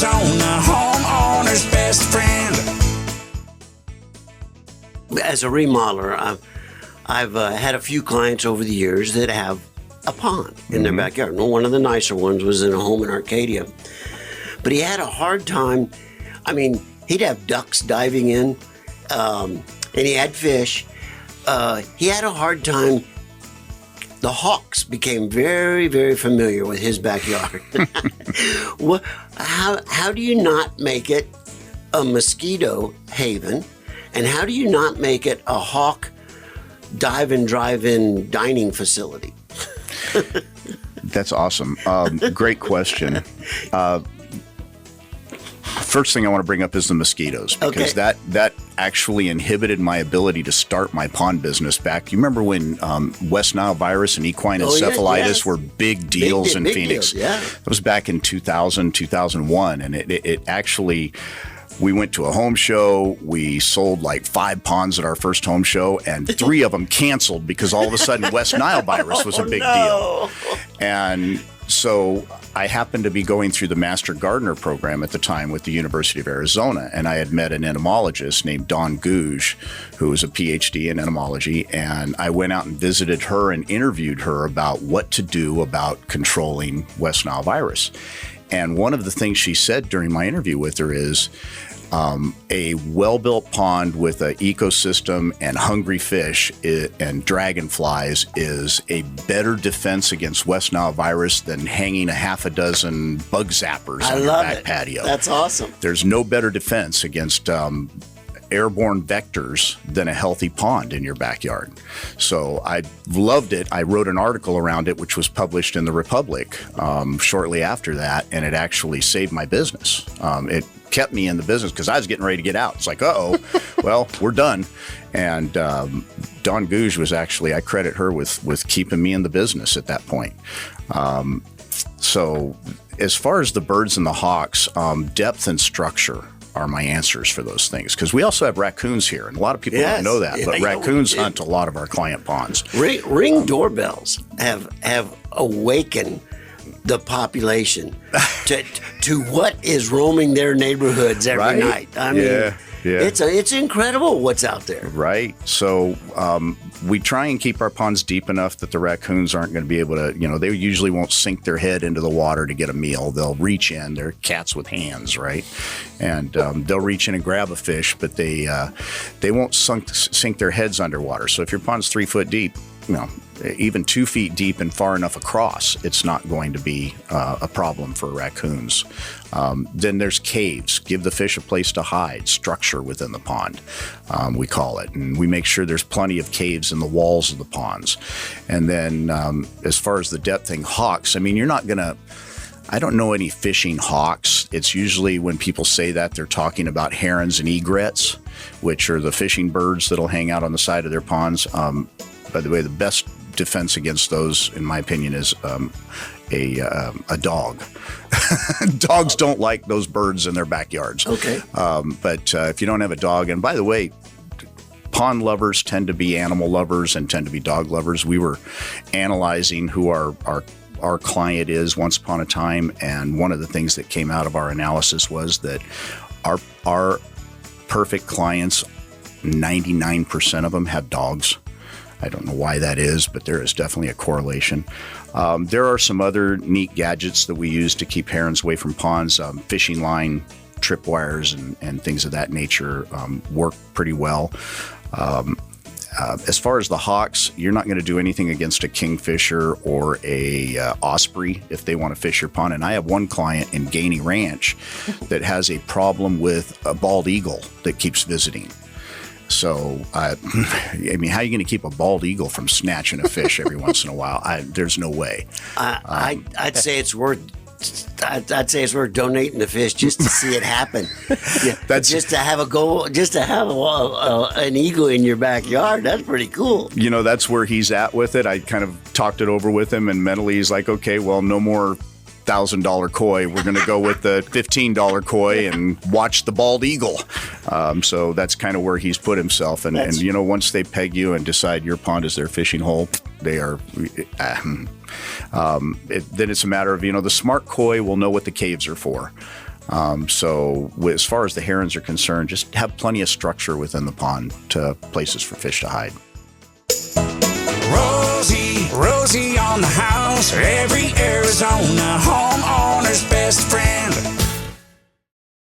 Arizona, homeowner's best friend. As a remodeler, I've had a few clients over the years that have a pond in their backyard. Well, one of the nicer ones was in a home in Arcadia. But he had a hard time. I mean, he'd have ducks diving in, and he had fish. He had a hard time. The hawks became very, very familiar with his backyard. How do you not make it a mosquito haven? And how do you not make it a hawk drive-in dining facility? That's awesome. Great question. First thing I want to bring up is the mosquitoes, because that actually inhibited my ability to start my pond business back. You remember when West Nile virus and equine encephalitis were big deals in Phoenix? Deals, yeah. That was back in 2000, 2001, and it actually... We went to a home show. We sold like 5 ponds at our first home show, and 3 of them canceled because all of a sudden West Nile virus was a big deal. And so I happened to be going through the Master Gardener program at the time with the University of Arizona, and I had met an entomologist named Dawn Gouge, who was a PhD in entomology, and I went out and visited her and interviewed her about what to do about controlling West Nile virus. And one of the things she said during my interview with her is a well-built pond with an ecosystem and hungry fish and dragonflies is a better defense against West Nile virus than hanging a half a dozen bug zappers on your back patio. That's awesome. There's no better defense against airborne vectors than a healthy pond in your backyard. So I loved it. I wrote an article around it, which was published in the Republic shortly after that, and it actually saved my business. It kept me in the business because I was getting ready to get out. It's like, well, we're done. And Dawn Gouge was actually, I credit her with keeping me in the business at that point. So as far as the birds and the hawks, depth and structure are my answers for those things, because we also have raccoons here, and a lot of people don't know that, but raccoons hunt a lot of our client ponds. Ring doorbells have awakened the population to what is roaming their neighborhoods every night. I mean, it's incredible what's out there. Right. So we try and keep our ponds deep enough that the raccoons aren't going to be able to, they usually won't sink their head into the water to get a meal. They'll reach in. They're cats with hands, right? And they'll reach in and grab a fish, but they won't sink their heads underwater. So if your pond's 3 foot deep, even 2 feet deep and far enough across, it's not going to be a problem for raccoons. Then there's caves. Give the fish a place to hide, structure within the pond, we call it. And we make sure there's plenty of caves in the walls of the ponds. And then as far as the depth thing, hawks, you're not going to... I don't know any fishing hawks. It's usually when people say that, they're talking about herons and egrets, which are the fishing birds that'll hang out on the side of their ponds. By the way, the best defense against those, in my opinion, is a dog. Dogs don't like those birds in their backyards. Okay. But if you don't have a dog, and by the way, pond lovers tend to be animal lovers and tend to be dog lovers. We were analyzing who our client is once upon a time, and one of the things that came out of our analysis was that our perfect clients, 99% of them have dogs. I don't know why that is, but there is definitely a correlation. There are some other neat gadgets that we use to keep herons away from ponds. Fishing line, tripwires, and things of that nature work pretty well. As far as the hawks, you're not going to do anything against a kingfisher or a osprey if they want to fish your pond. And I have one client in Gainey Ranch that has a problem with a bald eagle that keeps visiting. So, how are you going to keep a bald eagle from snatching a fish every once in a while? There's no way. I'd say it's worth. I'd say it's worth donating the fish just to see it happen. Just to have an eagle in your backyard. That's pretty cool. That's where he's at with it. I kind of talked it over with him, and mentally he's like, okay, well, no more $1,000 koi. We're going to go with the $15 koi and watch the bald eagle. So that's kind of where he's put himself. And once they peg you and decide your pond is their fishing hole, they are. Then it's a matter of, the smart koi will know what the caves are for. So as far as the herons are concerned, just have plenty of structure within the pond to places for fish to hide. Rosie on the house, every Arizona homeowner's best friend.